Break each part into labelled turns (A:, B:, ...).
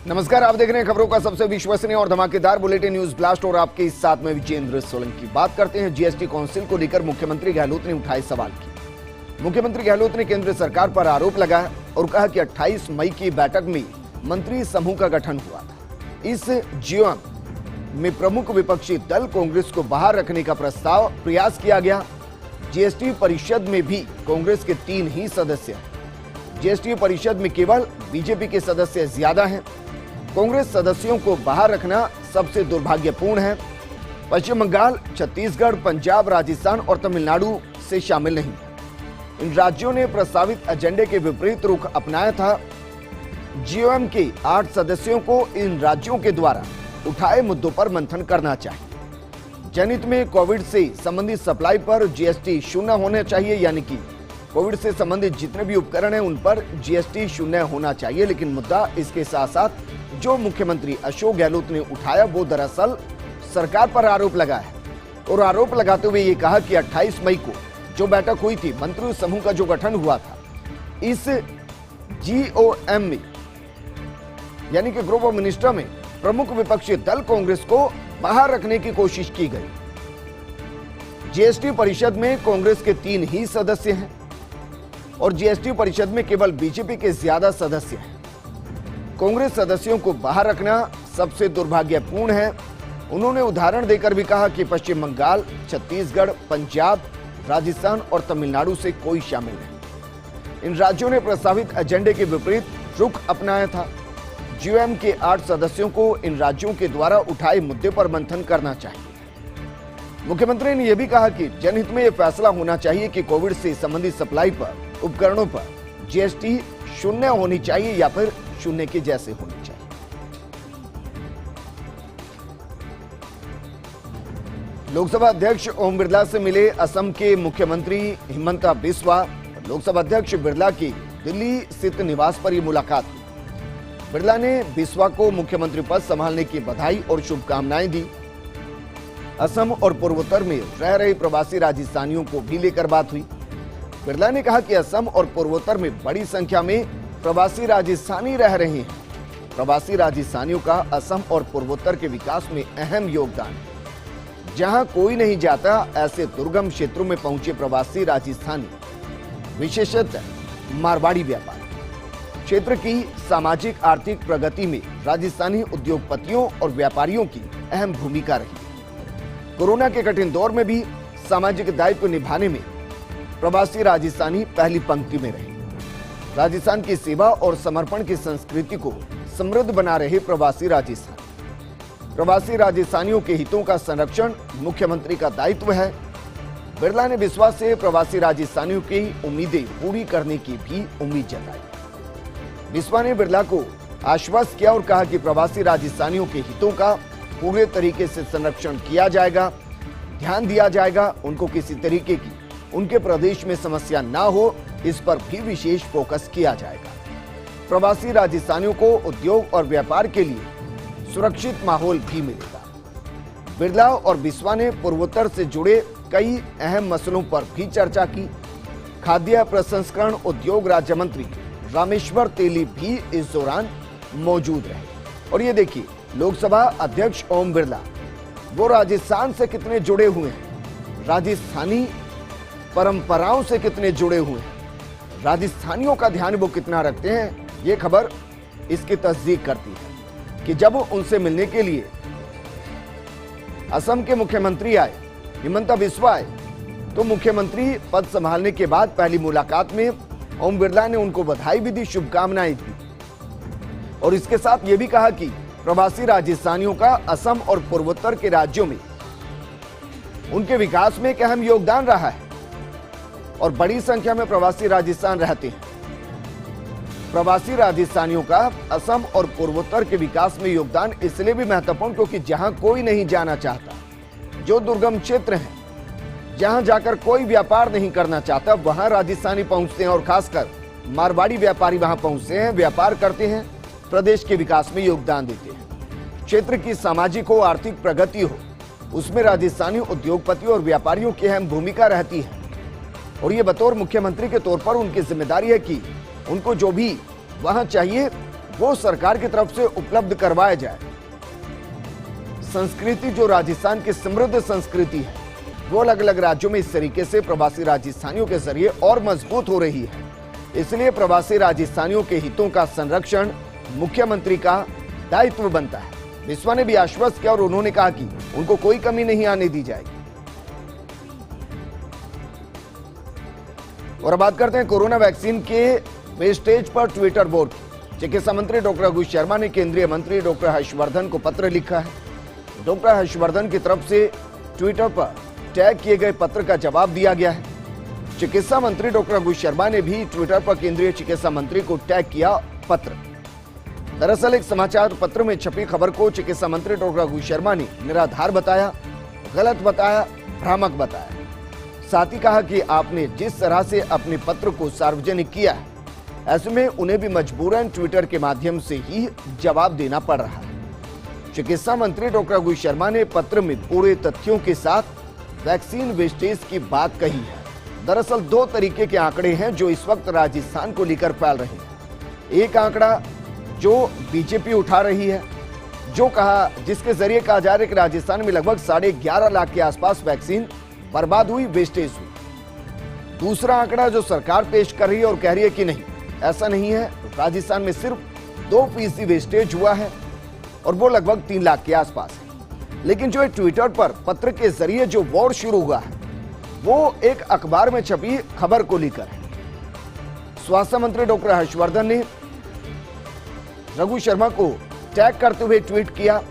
A: नमस्कार, आप देख रहे हैं खबरों का सबसे विश्वसनीय और धमाकेदार बुलेटिन न्यूज ब्लास्ट और आपके साथ में विजेंद्र सोलंकी। बात करते हैं जीएसटी काउंसिल को लेकर मुख्यमंत्री गहलोत ने उठाए सवाल की। मुख्यमंत्री गहलोत ने केंद्र सरकार पर आरोप लगाया और कहा कि 28 मई की बैठक में मंत्री समूह का गठन हुआ था। इस जीएम में प्रमुख विपक्षी दल कांग्रेस को बाहर रखने का प्रयास किया गया। जीएसटी परिषद में भी कांग्रेस के 3 ही सदस्य हैं। जीएसटी परिषद में केवल बीजेपी के सदस्य ज्यादा हैं। कांग्रेस सदस्यों को बाहर रखना सबसे दुर्भाग्यपूर्ण है। पश्चिम बंगाल, छत्तीसगढ़, पंजाब, राजस्थान और तमिलनाडु से शामिल नहीं। इन राज्यों ने प्रस्तावित एजेंडे के विपरीत रुख अपनाया था। जीओएम के 8 सदस्यों को इन राज्यों के द्वारा उठाए मुद्दों पर मंथन करना चाहिए। जनहित में कोविड से संबंधित सप्लाई पर जीएसटी 0 होना चाहिए, यानी कि कोविड से संबंधित जितने भी उपकरण हैं उन पर जीएसटी 0 होना चाहिए। लेकिन मुद्दा इसके साथ साथ जो मुख्यमंत्री अशोक गहलोत ने उठाया वो दरअसल सरकार पर आरोप लगाया है और आरोप लगाते हुए ये कहा कि 28 मई को जो बैठक हुई थी, मंत्री समूह का जो गठन हुआ था, इस जीओएम में यानी कि ग्रुप ऑफ मिनिस्टर में प्रमुख विपक्षी दल कांग्रेस को बाहर रखने की कोशिश की गई। जीएसटी परिषद में कांग्रेस के 3 ही सदस्य हैं और जीएसटी परिषद में केवल बीजेपी के ज्यादा सदस्य हैं। कांग्रेस सदस्यों को बाहर रखना सबसे दुर्भाग्यपूर्ण है। उन्होंने उदाहरण देकर भी कहा कि पश्चिम बंगाल, छत्तीसगढ़, पंजाब, राजस्थान और तमिलनाडु से कोई शामिल नहीं। इन राज्यों ने प्रस्तावित एजेंडे के विपरीत रुख अपनाया था। जीओएम के 8 सदस्यों को इन राज्यों के द्वारा उठाए मुद्दे पर मंथन करना चाहिए। मुख्यमंत्री ने यह भी कहा कि जनहित में यह फैसला होना चाहिए कि कोविड से संबंधित सप्लाई पर, उपकरणों पर जीएसटी 0 होनी चाहिए या फिर 0 के जैसे होनी चाहिए। लोकसभा अध्यक्ष ओम बिरला से मिले असम के मुख्यमंत्री हिमंता बिस्वा। लोकसभा अध्यक्ष बिरला की दिल्ली स्थित निवास पर यह मुलाकात हुई। बिरला ने बिस्वा को मुख्यमंत्री पद संभालने की बधाई और शुभकामनाएं दी। असम और पूर्वोत्तर में रह रहे प्रवासी राजस्थानियों को भी लेकर बात हुई। बिरला ने कहा कि असम और पूर्वोत्तर में बड़ी संख्या में प्रवासी राजस्थानी रह रहे हैं। प्रवासी राजस्थानियों का असम और पूर्वोत्तर के विकास में अहम योगदान है। जहां कोई नहीं जाता, ऐसे दुर्गम क्षेत्रों में पहुंचे प्रवासी राजस्थानी, विशेषतः मारवाड़ी व्यापारी, क्षेत्र की सामाजिक आर्थिक प्रगति में राजस्थानी उद्योगपतियों और व्यापारियों की अहम भूमिका रही। कोरोना के कठिन दौर में भी सामाजिक दायित्व निभाने में प्रवासी राजस्थानी पहली पंक्ति में रहे। राजस्थान की सेवा और समर्पण की संस्कृति को समृद्ध बना रहे प्रवासी राजस्थानियों के हितों का संरक्षण मुख्यमंत्री का दायित्व है। बिरला ने विश्वास से प्रवासी राजस्थानियों की उम्मीदें पूरी करने की भी उम्मीद जताई। बिस्वा ने बिरला को आश्वस्त किया और कहा कि प्रवासी राजस्थानियों के हितों का पूरे तरीके से संरक्षण किया जाएगा, ध्यान दिया जाएगा। उनको किसी तरीके की उनके प्रदेश में समस्या ना हो, इस पर भी विशेष फोकस किया जाएगा। प्रवासी राजस्थानियों को उद्योग और व्यापार के लिए सुरक्षित माहौल भी मिलेगा। बिरला और बिस्वा ने पूर्वोत्तर से जुड़े कई अहम मसलों पर भी चर्चा की। खाद्य प्रसंस्करण उद्योग राज्य मंत्री रामेश्वर तेली भी इस दौरान मौजूद रहे। और ये देखिए, लोकसभा अध्यक्ष ओम बिरला वो राजस्थान से कितने जुड़े हुए हैं, राजस्थानी परंपराओं से कितने जुड़े हुए हैं, राजस्थानियों का ध्यान वो कितना रखते हैं। ये खबर इसकी तस्दीक करती है कि जब उनसे मिलने के लिए असम के मुख्यमंत्री आए, हिमंता बिस्वा आए, तो मुख्यमंत्री पद संभालने के बाद पहली मुलाकात में ओम बिरला ने उनको बधाई भी दी, शुभकामनाएं दी और इसके साथ ये भी कहा कि प्रवासी राजस्थानियों का असम और पूर्वोत्तर के राज्यों में उनके विकास में एक अहम योगदान रहा है और बड़ी संख्या में प्रवासी राजस्थान रहते हैं। प्रवासी राजस्थानियों का असम और पूर्वोत्तर के विकास में योगदान इसलिए भी महत्वपूर्ण क्योंकि जहां कोई नहीं जाना चाहता, जो दुर्गम क्षेत्र हैं, जहां जाकर कोई व्यापार नहीं करना चाहता, वहां राजस्थानी पहुंचते हैं और खासकर मारवाड़ी व्यापारी वहां पहुंचते हैं, व्यापार करते हैं, प्रदेश के विकास में योगदान देते हैं। क्षेत्र की सामाजिक हो, आर्थिक प्रगति हो, उसमें राजस्थानी उद्योगपतियों और व्यापारियों की अहम भूमिका रहती है। और ये बतौर मुख्यमंत्री के तौर पर उनकी जिम्मेदारी है कि उनको जो भी वहां चाहिए वो सरकार की तरफ से उपलब्ध करवाया जाए। संस्कृति जो राजस्थान की समृद्ध संस्कृति है वो अलग अलग राज्यों में इस तरीके से प्रवासी राजस्थानियों के जरिए और मजबूत हो रही है। इसलिए प्रवासी राजस्थानियों के हितों का संरक्षण मुख्यमंत्री का दायित्व बनता है। बिस्वा ने भी आश्वस्त किया और उन्होंने कहा कि उनको कोई कमी नहीं आने दी जाएगी। और अब बात करते हैं कोरोना वैक्सीन के वेस्टेज पर ट्विटर बोर्ड की। चिकित्सा मंत्री डॉक्टर रघु शर्मा ने केंद्रीय मंत्री डॉक्टर हर्षवर्धन को पत्र लिखा है। डॉक्टर हर्षवर्धन की तरफ से ट्विटर पर टैग किए गए पत्र का जवाब दिया गया है। चिकित्सा मंत्री डॉक्टर रघु शर्मा ने भी ट्विटर पर केंद्रीय चिकित्सा मंत्री को टैग किया पत्र। दरअसल एक समाचार पत्र में छपी खबर को चिकित्सा मंत्री डॉक्टर रघु शर्मा ने निराधार बताया, गलत बताया, भ्रामक बताया। साथ ही कहा कि आपने जिस तरह से अपने पत्र को सार्वजनिक किया है, ऐसे में उन्हें भी मजबूरन ट्विटर के माध्यम से ही जवाब देना पड़ रहा है। चिकित्सा मंत्री डॉक्टर रघु शर्मा ने पत्र में पूरे तथ्यों के साथ वैक्सीन वेस्टेज की बात कही है। दरअसल दो तरीके के आंकड़े हैं जो इस वक्त राजस्थान को लेकर फैल रहे हैं। एक आंकड़ा जो बीजेपी उठा रही है, जो कहा जिसके जरिए कहा जा रहा है कि राजस्थान में लगभग 11.5 लाख के आसपास वैक्सीन बर्बाद हुई, वेस्टेज हुई। दूसरा आंकड़ा जो सरकार पेश कर रही है और कह रही है कि नहीं, ऐसा नहीं है, राजस्थान में सिर्फ 2% वेस्टेज हुआ है और वो लगभग 3 लाख के आसपास है। लेकिन जो ट्विटर पर पत्र के जरिए जो वॉर शुरू हुआ है वो एक अखबार में छपी खबर को लेकर है। स्वास्थ्य मंत्री डॉक्टर हर्षवर्धन ने रघु शर्मा को टैग करते हुए ट्वीट किया।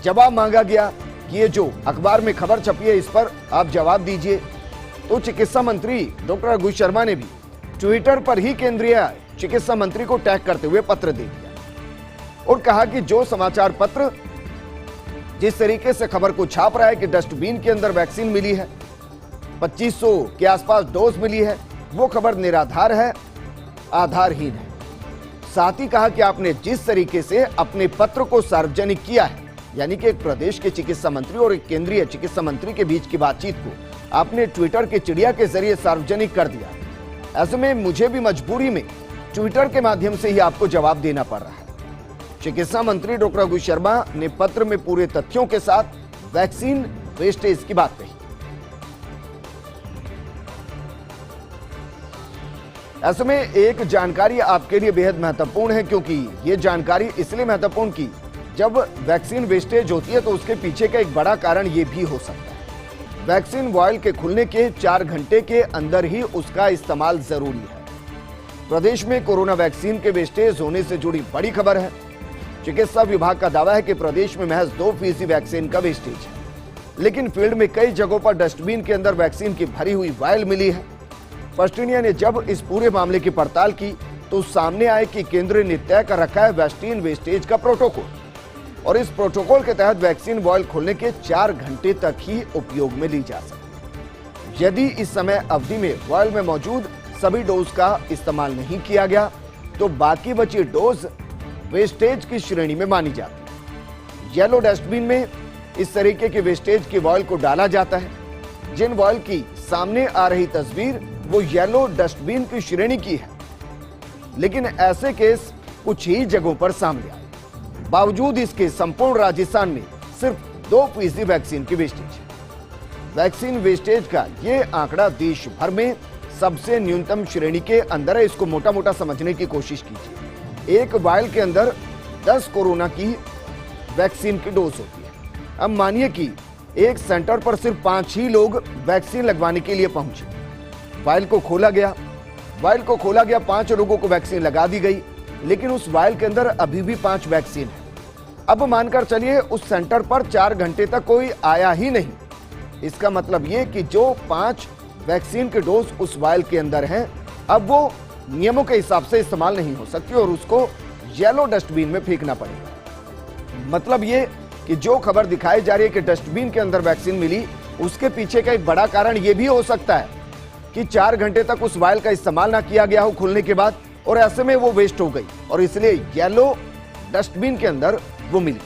A: जवाब मांगा गया कि ये जो अखबार में खबर छपी है इस पर आप जवाब दीजिए। तो चिकित्सा मंत्री डॉक्टर रघु शर्मा ने भी ट्विटर पर ही केंद्रीय चिकित्सा मंत्री को टैग करते हुए पत्र दे दिया और कहा कि जो समाचार पत्र जिस तरीके से खबर को छाप रहा है कि डस्टबिन के अंदर वैक्सीन मिली है, 2500 के आसपास डोज मिली है, वो खबर निराधार है, आधारहीन है। साथ ही कहा कि आपने जिस तरीके से अपने पत्र को सार्वजनिक किया है, यानी कि एक प्रदेश के चिकित्सा मंत्री और एक केंद्रीय चिकित्सा मंत्री के बीच की बातचीत को आपने ट्विटर के चिड़िया के जरिए सार्वजनिक कर दिया। ऐसे में मुझे भी मजबूरी में ट्विटर के माध्यम से ही आपको जवाब देना पड़ रहा है। चिकित्सा मंत्री डॉक्टर रघु शर्मा ने पत्र में पूरे तथ्यों के साथ वैक्सीन वेस्टेज की बात कही। ऐसे में एक जानकारी आपके लिए बेहद महत्वपूर्ण है, क्योंकि ये जानकारी इसलिए महत्वपूर्ण की जब वैक्सीन वेस्टेज होती है तो उसके पीछे का एक बड़ा कारण ये भी हो सकता है। वैक्सीन वॉयल के खुलने के 4 घंटे के अंदर ही उसका इस्तेमाल जरूरी है। प्रदेश में कोरोना वैक्सीन के वेस्टेज होने से जुड़ी बड़ी खबर है। चिकित्सा विभाग का दावा है कि प्रदेश में महज 2% वैक्सीन का वेस्टेज है, लेकिन फील्ड में कई जगहों पर डस्टबिन के अंदर वैक्सीन की भरी हुई वायल मिली है। फर्स्ट इंडिया ने जब इस पूरे मामले की पड़ताल की तो सामने आए कि केंद्र ने तय कर रखा है वैक्सीन वेस्टेज का प्रोटोकॉल, और इस प्रोटोकॉल के तहत वैक्सीन वॉयल खोलने के 4 घंटे तक ही उपयोग में ली जा सकती है। यदि इस समय अवधि में वॉयल में मौजूद सभी डोज का इस्तेमाल नहीं किया गया तो बाकी बची डोज वेस्टेज की श्रेणी में मानी जाती है। येलो डस्टबिन में इस तरीके की वेस्टेज की वॉयल को डाला जाता है। जिन वॉयल की सामने आ रही तस्वीर वो येलो डस्टबिन की श्रेणी की है, लेकिन ऐसे केस कुछ ही जगहों पर सामने आए। बावजूद इसके संपूर्ण राजस्थान में सिर्फ 2% वैक्सीन की वेस्टेज है। वैक्सीन वेस्टेज का ये आंकड़ा देश भर में सबसे न्यूनतम श्रेणी के अंदर है। इसको मोटा मोटा समझने की कोशिश कीजिए। एक वायल के अंदर 10 कोरोना की वैक्सीन की डोज होती है। अब मानिए कि एक सेंटर पर सिर्फ 5 ही लोग वैक्सीन लगवाने के लिए पहुंचे। वायल को खोला गया, 5 लोगों को वैक्सीन लगा दी गई, लेकिन उस वायल के अंदर अभी भी 5 वैक्सीन है। अब मानकर चलिए उस सेंटर पर 4 घंटे तक कोई आया ही नहीं। इसका मतलब ये कि जो 5 वैक्सीन के डोज उस वायल के अंदर हैं, अब वो नियमों के हिसाब से इस्तेमाल नहीं हो सकती और उसको येलो डस्टबिन में फेंकना पड़ेगा। मतलब ये कि जो खबर दिखाई जा रही है कि डस्टबिन के अंदर वैक्सीन मिली, उसके पीछे का एक बड़ा कारण यह भी हो सकता है कि 4 घंटे तक उस वायल का इस्तेमाल ना किया गया हो खुलने के बाद, और ऐसे में वो वेस्ट हो गई और इसलिए येलो डस्टबिन के अंदर वो मिली।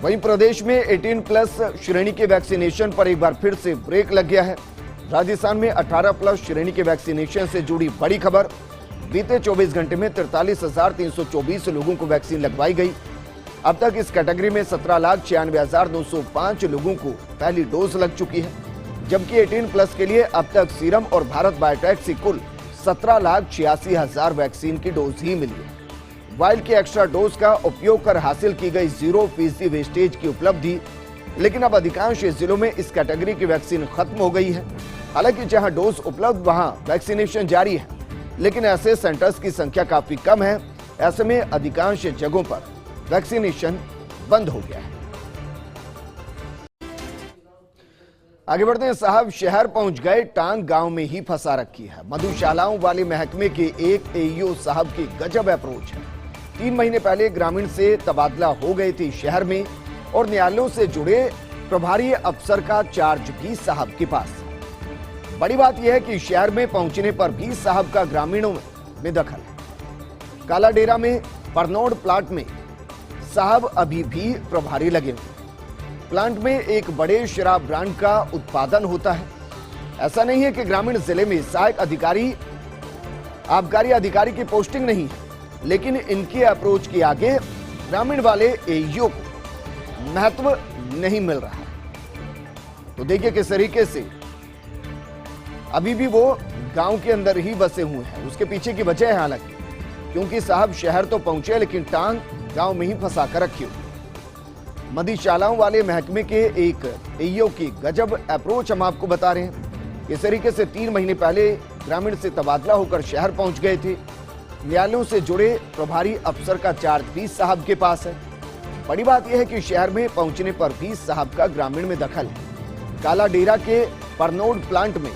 A: वहीं प्रदेश में 18+ श्रेणी के वैक्सीनेशन पर एक बार फिर से ब्रेक लग गया है। राजस्थान में 18+ श्रेणी के वैक्सीनेशन से जुड़ी बड़ी खबर। बीते 24 घंटे में 43,324 लोगों को वैक्सीन लगवाई गई। अब तक इस कैटेगरी में 17,96,905 लोगों को पहली डोज लग चुकी है, जबकि 18+ के लिए अब तक सीरम और भारत बायोटेक से कुल 17,86,000 वैक्सीन की डोज ही मिली है। वाइल के एक्स्ट्रा डोज का उपयोग कर हासिल की गई 0% वेस्टेज की उपलब्धि, लेकिन अब अधिकांश जिलों में इस कैटेगरी की वैक्सीन खत्म हो गई है। हालांकि जहां डोज उपलब्ध वहां वैक्सीनेशन जारी है, लेकिन ऐसे सेंटर्स की संख्या काफी कम है। ऐसे में अधिकांश जगहों पर वैक्सीनेशन बंद हो गया है। आगे बढ़ते हैं साहब, शहर पहुंच गए, टांग गांव में ही फंसा रखी है। मधुशालाओं वाले महकमे के एक एईओ साहब की गजब अप्रोच है। 3 महीने पहले ग्रामीण से तबादला हो गए थे शहर में, और न्यायालयों से जुड़े प्रभारी अफसर का चार्ज भी साहब के पास। बड़ी बात यह है कि शहर में पहुंचने पर भी साहब का ग्रामीणों में दखल है। काला डेरा में परनोड प्लांट में साहब अभी भी प्रभारी लगे हुए। प्लांट में एक बड़े शराब ब्रांड का उत्पादन होता है। ऐसा नहीं है कि ग्रामीण जिले में सहायक अधिकारी, आबकारी अधिकारी की पोस्टिंग नहीं है, लेकिन इनके अप्रोच के आगे ग्रामीण वाले एईओ को महत्व नहीं मिल रहा है। तो देखिए किस तरीके से अभी भी वो गांव के अंदर ही बसे हुए हैं। उसके पीछे की वजह है हालांकि, क्योंकि साहब शहर तो पहुंचे लेकिन टांग गांव में ही फंसा कर रखी हुई। मधुशालाओं वाले महकमे के एक एईओ की गजब अप्रोच हम आपको बता रहे हैं। इस तरीके से 3 महीने पहले ग्रामीण से तबादला होकर शहर पहुंच गए थे। न्यायालयों से जुड़े प्रभारी अफसर का चार्ज भी साहब के पास है। बड़ी बात यह है कि शहर में पहुंचने पर भी साहब का ग्रामीण में दखल है। काला डेरा के परनोड प्लांट में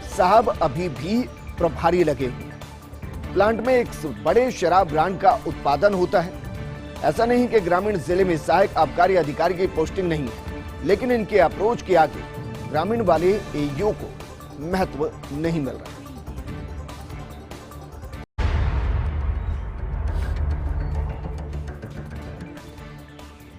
A: साहब अभी भी प्रभारी लगे हुए हैं। प्लांट में एक बड़े शराब ब्रांड का उत्पादन होता है। ऐसा नहीं कि ग्रामीण जिले में सहायक आबकारी अधिकारी की पोस्टिंग नहीं है, लेकिन इनके अप्रोच के आगे ग्रामीण वाले एईओ को महत्व नहीं मिल रहा।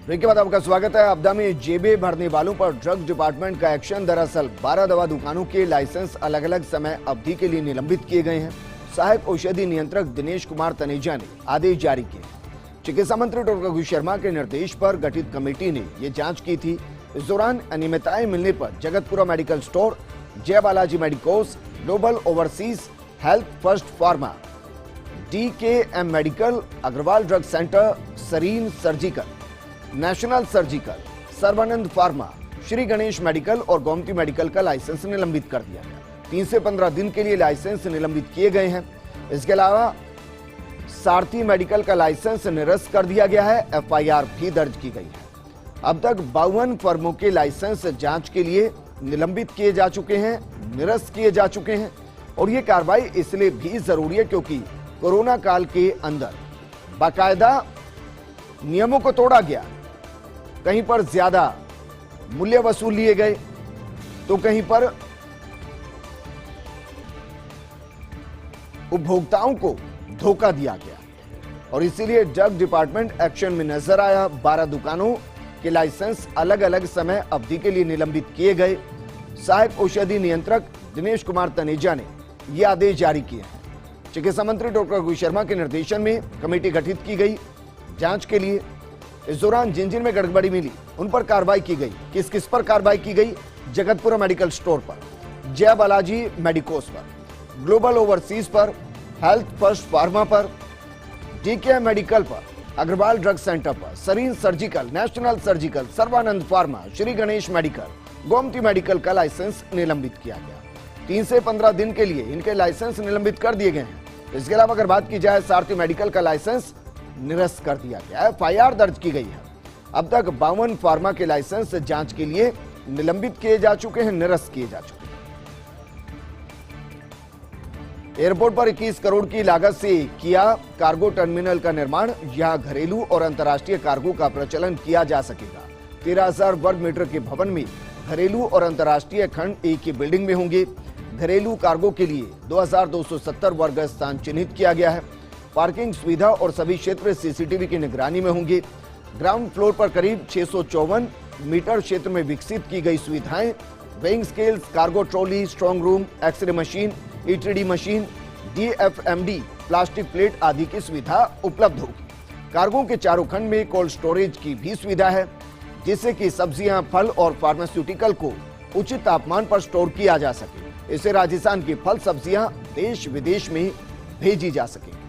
A: ब्रेक के बाद आपका स्वागत है। आपदा में जेबें भरने वालों पर ड्रग्स डिपार्टमेंट का एक्शन। दरअसल 12 दवा दुकानों के लाइसेंस अलग अलग समय अवधि के लिए निलंबित किए गए हैं। सहायक औषधि नियंत्रक दिनेश कुमार तनेजा ने आदेश जारी किए। चिकित्सा मंत्री डॉक्टर रघु शर्मा के निर्देश पर गठित कमेटी ने ये जांच की थी। इस दौरान अनियमितताएं मिलने पर Jagatpura medical store, Jai Balaji medicos, global overseas health first pharma, DKM medical, Agarwal drug centre, Sarin surgical, national surgical, Sarvanand pharma, Shri Ganesh medical और गोमती मेडिकल का लाइसेंस निलंबित कर दिया गया। 3 से 15 दिन के लिए लाइसेंस निलंबित किए गए हैं। इसके अलावा सारथी मेडिकल का लाइसेंस निरस्त कर दिया गया है। FIR भी दर्ज की गई है। अब तक 52 फर्मों के लाइसेंस जांच के लिए निलंबित किए जा चुके हैं, निरस्त किए जा चुके हैं। और ये कार्रवाई इसलिए भी जरूरी है क्योंकि कोरोना काल के अंदर बाकायदा नियमों को तोड़ा गया। कहीं पर ज्यादा मूल्य वसूल लिए गए, तो कहीं पर उपभोक्ताओं को धोखा दिया गया, और इसीलिए ड्रग डिपार्टमेंट एक्शन में नजर आया। 12 दुकानों के लाइसेंस अलग अलग समय अवधि के लिए निलंबित किए गए। सहायक औषधि नियंत्रक दिनेश कुमार तनेजा ने यह आदेश जारी किए हैं। चिकित्सा मंत्री डॉक्टर रघु शर्मा के निर्देशन में कमेटी गठित की गई जांच के लिए। इस दौरान जिन जिन में गड़बड़ी मिली उन पर कार्रवाई की गई। किस किस पर कार्रवाई की गई? जगतपुरा मेडिकल स्टोर पर, जय बालाजी मेडिकोस पर, ग्लोबल ओवरसीज पर, हेल्थ फर्स्ट फार्मा पर, DKM मेडिकल पर, अग्रवाल ड्रग सेंटर पर, Sarin surgical, national surgical, Sarvanand pharma, Shri Ganesh medical, Gomti medical का लाइसेंस निलंबित किया गया। 3 से 15 दिन के लिए इनके लाइसेंस निलंबित कर दिए गए हैं। इसके अलावा अगर बात की जाए सारथी मेडिकल का लाइसेंस निरस्त कर दिया गया है। FIR दर्ज की गई है। अब तक 52 फार्मा के लाइसेंस जांच के लिए निलंबित किए जा चुके हैं, निरस्त किए जा चुके हैं। एयरपोर्ट पर 21 करोड़ की लागत से किया कार्गो टर्मिनल का निर्माण। यहां घरेलू और अंतर्राष्ट्रीय कार्गो का प्रचलन किया जा सकेगा। 13,000 वर्ग मीटर के भवन में घरेलू और अंतर्राष्ट्रीय खंड एक ही बिल्डिंग में होंगे। घरेलू कार्गो के लिए 2270 वर्ग स्थान चिन्हित किया गया है। पार्किंग सुविधा और सभी क्षेत्र CCTV की निगरानी में होंगे। ग्राउंड फ्लोर पर करीब 654 मीटर क्षेत्र में विकसित की गई सुविधाएं weighing scales, cargo trolley, strong room, x-ray machine, ETD machine, DFMD, plastic plate आदि की सुविधा उपलब्ध होगी। कार्गो के चारों खंड में कोल्ड स्टोरेज की भी सुविधा है, जिससे कि सब्जियां, फल और फार्मास्यूटिकल को उचित तापमान पर स्टोर किया जा सके। इससे राजस्थान की फल सब्जियां देश विदेश में भेजी जा सके।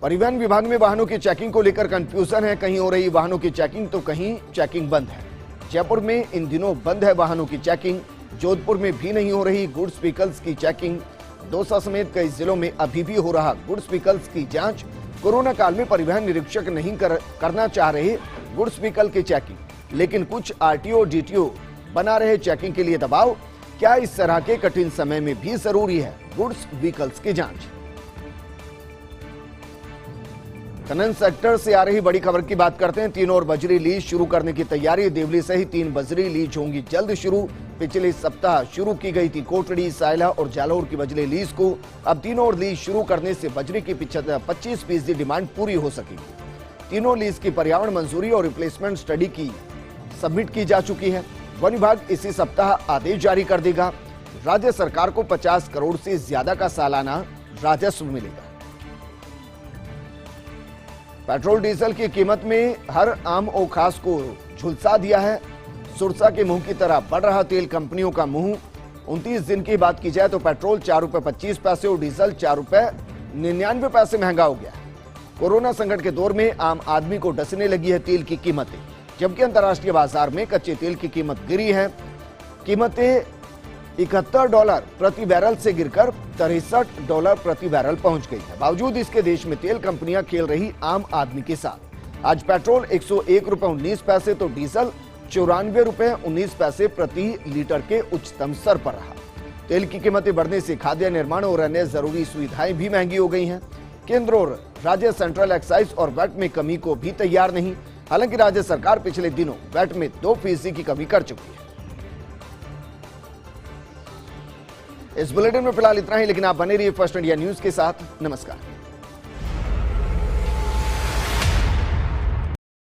A: परिवहन विभाग में वाहनों की चेकिंग को लेकर कंफ्यूजन है। कहीं हो रही वाहनों की चेकिंग तो कहीं चेकिंग बंद है। जयपुर में इन दिनों बंद है वाहनों की चेकिंग। जोधपुर में भी नहीं हो रही गुड्स व्हीकल्स की चेकिंग। दौसा समेत कई जिलों में अभी भी हो रहा गुड्स व्हीकल्स की जांच। कोरोना काल में परिवहन निरीक्षक नहीं करना चाह रहे गुड्स व्हीकल की चेकिंग, लेकिन कुछ आरटीओ डीटीओ बना रहे चेकिंग के लिए दबाव। क्या इस तरह के कठिन समय में भी जरूरी है गुड्स व्हीकल्स की जांच? खनन सेक्टर से आ रही बड़ी खबर की बात करते हैं। 3 और बजरी लीज शुरू करने की तैयारी। देवली सहित 3 बजरी लीज होंगी जल्द शुरू। पिछले सप्ताह शुरू की गई थी कोटड़ी, सायला और जालौर की बजरी लीज को। अब 3 और लीज शुरू करने से बजरी की 25% डिमांड पूरी हो सकेगी। तीनों लीज की पर्यावरण मंजूरी और रिप्लेसमेंट स्टडी की सबमिट की जा चुकी है। वन विभाग इसी सप्ताह आदेश जारी कर देगा। राज्य सरकार को 50 करोड़ से ज्यादा का सालाना राजस्व मिलेगा। पेट्रोल डीजल की कीमत में हर आम और खास को झुलसा दिया है। सुरसा के मुंह की तरह बढ़ रहा तेल कंपनियों का मुंह। 29 दिन की बात की जाए तो पेट्रोल 4 रुपए 25 पैसे और डीजल 4 रुपए 99 पैसे महंगा हो गया। कोरोना संकट के दौर में आम आदमी को डसने लगी है तेल की कीमतें, जबकि अंतर्राष्ट्रीय बाजार में कच्चे तेल की कीमत गिरी है। कीमतें $71 प्रति बैरल से गिरकर $63 प्रति बैरल पहुंच गई है। बावजूद इसके देश में तेल कंपनियां खेल रही आम आदमी के साथ। आज पेट्रोल 101 रुपए 19 पैसे तो डीजल 94 रुपए 19 पैसे प्रति लीटर के उच्चतम स्तर पर रहा। तेल की कीमतें बढ़ने से खाद्य, निर्माण और अन्य जरूरी सुविधाएं भी महंगी हो गई हैं। केंद्र और राज्य सेंट्रल एक्साइज और वैट में कमी को भी तैयार नहीं। हालांकि राज्य सरकार पिछले दिनों वैट में 2% की कमी कर चुकी है। इस बुलेटिन में फिलहाल इतना ही, लेकिन आप बने रहिए फर्स्ट इंडिया न्यूज के साथ। नमस्कार।